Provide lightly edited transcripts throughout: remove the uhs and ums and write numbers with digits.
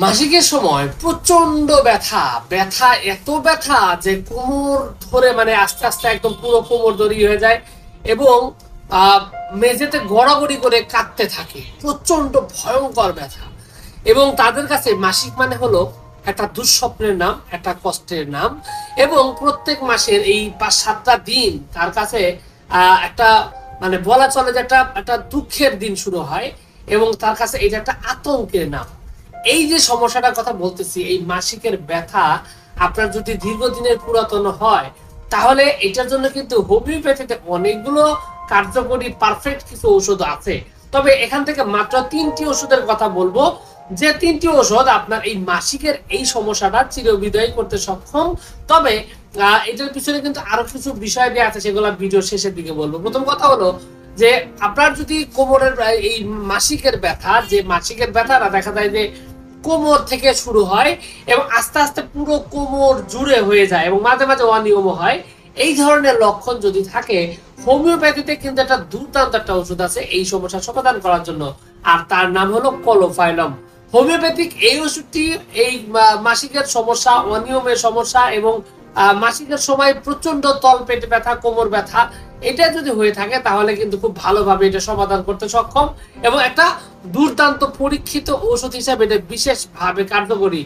মাসিকের সময় প্রচন্ড ব্যথা, ব্যথা এত ব্যথা যে কোমর ধরে মানে আস্তে আস্তে একদম পুরো কোমর দড়ি হয়ে যায় এবং আহ মেঝেতে গড়াগড়ি করে কাঁদতে থাকে, প্রচন্ড ভয়ঙ্কর ব্যথা। এবং তাদের কাছে মাসিক মানে হলো একটা দুঃস্বপ্নের নাম, একটা কষ্টের নাম। এবং প্রত্যেক মাসের এই 5-7টা দিন তার কাছে একটা মানে বলা চলে যে একটা একটা দুঃখের দিন শুরু হয় এবং তার কাছে এটা একটা আতঙ্কের নাম। এই যে সমস্যাটার কথা বলতেছি, এই মাসিকের ব্যথা আপনার যদি দীর্ঘদিনের পুরাতন হয় তাহলে এটার জন্য কিন্তু হোমিওপ্যাথিতে অনেকগুলো কার্যকরী পারফেক্ট কিছু ওষুধ আছে। তবে এখান থেকে মাত্র 3টি ওষুধের কথা বলবো, যে 3টি ওষুধ আপনার এই মাসিকের এই সমস্যাটা চিরবিদায় করতে সক্ষম। তবে এটার পিছনে কিন্তু আরো কিছু বিষয় দেওয়া আছে, সেগুলো ভিডিও শেষের দিকে বলবো। প্রথম কথা হলো যে আপনার যদি কোমরের এই মাসিকের ব্যথা, যে মাসিকের ব্যথাটা দেখা যায় যে কোমর থেকে শুরু হয় এবং আস্তে আস্তে পুরো কোমর জুড়ে হয়ে যায় এবং মাঝে মাঝে অনিয়ম হয়, এই ধরনের লক্ষণ যদি থাকে, হোমিওপ্যাথিতে কিন্তু একটা দুর্দান্ত একটা ওষুধ আছে এই সমস্যার সমাধান করার জন্য, আর তার নাম হলো কলোফাইলম। হোমিওপ্যাথিক এই ওষুধটি এই মাসিকের সমস্যা, অনিয়মের সমস্যা এবং মাসিকের সময় প্রচন্ড তল পেটে ব্যথা, কোমর ব্যথা, এটা যদি হয়ে থাকে তাহলে কিন্তু খুব ভালোভাবে এটা সমাধান করতে সক্ষম এবং একটা দুর্দান্ত পরীক্ষিত ঔষধ হিসাবে এটা বিশেষভাবে কার্যকরী।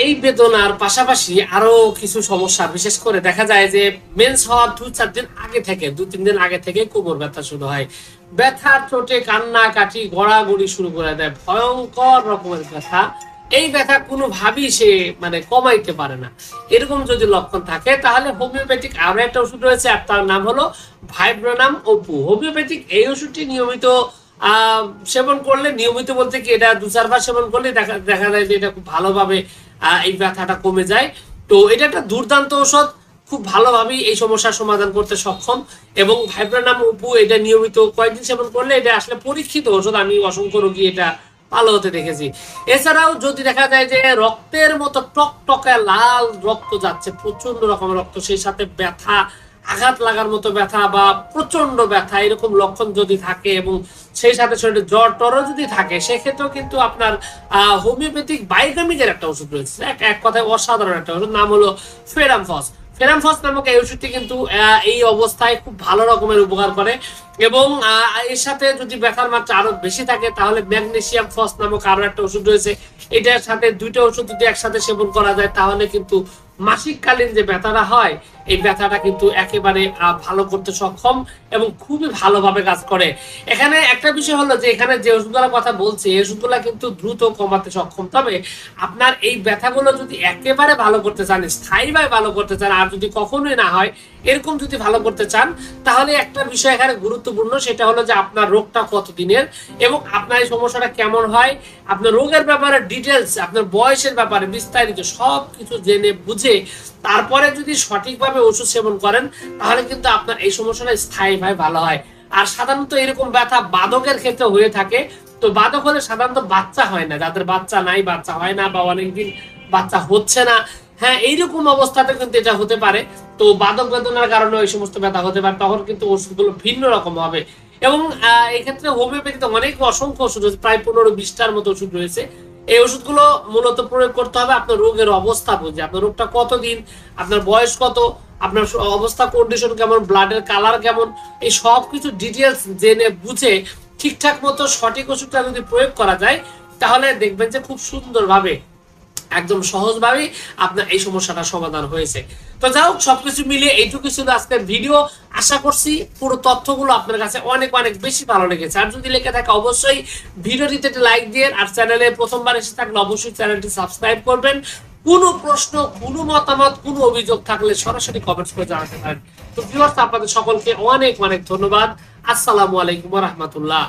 এই বেদনার পাশাপাশি আরো কিছু সমস্যা, বিশেষ করে দেখা যায় যে মেন্স হওয়ার 2-4 দিন আগে থেকে, 2-3 দিন আগে থেকে কোমর ব্যথা শুরু হয়। ব্যথার চোটে কান্না কাটি গড়াগড়ি শুরু করে দেয়, ভয়ঙ্কর রকমের ব্যথা। এই ব্যথা কোনোভাবেই সে মানে কমাইতে পারে না। এরকম যদি লক্ষণ থাকে তাহলে হোমিওপ্যাথিক আরো একটা ওষুধ রয়েছে, আর তার নাম হলো ভাইব্রোনাম অপু। হোমিওপ্যাথিক এই ওষুধটি নিয়মিত সেবন করলে, নিয়মিত বলতে কি এটা 2-4 বার সেবন করলে দেখা যায় যে এটা খুব ভালোভাবে এই ব্যথাটা কমে যায়। তো এটা একটা দুর্দান্ত ওষুধ, খুব ভালোভাবেই এই সমস্যার সমাধান করতে সক্ষম। এবং ভাইব্রোনাম অপু এটা নিয়মিত কয়েকদিন সেবন করলে এটা আসলে পরীক্ষিত ওষুধ, আমি অসংখ্য রোগী এটা ভালো হতে দেখেছি। এছাড়াও যদি দেখা যায় যে রক্তের মতো টকটকে লাল রক্ত যাচ্ছে, প্রচন্ড রকমের রক্ত, সেই সাথে ব্যথা, আঘাত লাগার মতো ব্যথা বা প্রচন্ড ব্যথা, এরকম লক্ষণ যদি থাকে এবং সেই সাথে শরীরে জ্বর টরও যদি থাকে, সেক্ষেত্রেও কিন্তু আপনার হোমিওপ্যাথিক বাইগামিকের একটা ওষুধ রয়েছে, এক কথায় অসাধারণ একটা ওষুধ, নাম হলো ফেরামফস। ফেরামফস নামক এই ওষুধটি কিন্তু এই অবস্থায় খুব ভালো রকমের উপকার করে। এবং এর সাথে যদি ব্যথার মাত্রা আরো বেশি থাকে তাহলে ম্যাগনেসিয়াম ফস নামক আরো একটা ওষুধ রয়েছে। এটার সাথে 2টা ওষুধ যদি একসাথে সেবন করা যায় তাহলে কিন্তু মাসিককালীন যে ব্যথাটা হয় এই ব্যথাটা কিন্তু একেবারে ভালো করতে সক্ষম এবং খুবই ভালোভাবে কাজ করে। এখানে একটা বিষয় হলো যে এখানে যে ওষুধগুলোর কথা বলছি এই ওষুধগুলো কিন্তু দ্রুত কমাতে সক্ষম। তবে আপনার এই ব্যথাগুলো যদি একেবারে ভালো করতে চান, স্থায়ীভাবে ভালো করতে চান, আর যদি কখনোই না হয় এরকম যদি ভালো করতে চান, তাহলে একটা বিষয় এখানে গুরুত্বপূর্ণ, সেটা হলো যে আপনার রোগটা কতদিনের এবং আপনার এই সমস্যাটা কেমন হয়, আপনার রোগের ব্যাপারে ডিটেলস, আপনার বয়সের ব্যাপারে বিস্তারিত সব কিছু জেনে বুঝে তারপরে যদি সঠিকভাবে ওষুধ সেবন করেন তাহলে কিন্তু আপনার এই সমস্যাটা স্থায়ীভাবে ভালো হয়। আর সাধারণত এরকম ব্যথা বাদকের ক্ষেত্রে হয়ে থাকে। তো বাদক হলে সাধারণত বাচ্চা হয় না, যাদের বাচ্চা নাই, বাচ্চা হয় না বা অনেকদিন বাচ্চা হচ্ছে না, হ্যাঁ এইরকম অবস্থাতে কিন্তু এটা হতে পারে। তো বাদক বেদনার কারণে ওই সমস্ত ব্যথা হতে পারে, তখন কিন্তু ওষুধগুলো ভিন্ন রকম হবে। এবং এক্ষেত্রে হোমিওপ্যাথিতে অনেক অসংখ্য ওষুধ রয়েছে, প্রায় 15-20টার মতো ওষুধ রয়েছে। এই ওষুধগুলো মূলত প্রয়োগ করতে হবে আপনার রোগের অবস্থা বুঝে, আপনার রোগটা কতদিন, আপনার বয়স কত, আপনার অবস্থা কন্ডিশন কেমন, ব্লাডের কালার কেমন, এই সব কিছু ডিটেলস জেনে বুঝে ঠিকঠাক মতো সঠিক ওষুধটা যদি প্রয়োগ করা যায় তাহলে দেখবেন যে খুব সুন্দরভাবে, একদম সহজভাবেই আপনার এই সমস্যাটা সমাধান হয়েছে। তো যাই হোক, সবকিছু মিলিয়ে এইটুকু ছিল আজকের ভিডিও। আশা করছি পুরো তথ্যগুলো আপনার কাছে অনেক অনেক বেশি ভালো লেগেছে। আর যদি লেগে থাকে অবশ্যই ভিডিওটিতে একটা লাইক দিয়ে, আর চ্যানেলে প্রথমবার এসে থাকলে অবশ্যই চ্যানেলটি সাবস্ক্রাইব করবেন। কোনো প্রশ্ন, কোনো মতামত, কোনো অভিযোগ থাকলে সরাসরি কমেন্টস করে জানাতে পারেন। তো ভিউয়ার্স, আপনাদের সকলকে অনেক অনেক ধন্যবাদ। আসসালামু আলাইকুম ওয়া রাহমাতুল্লাহ।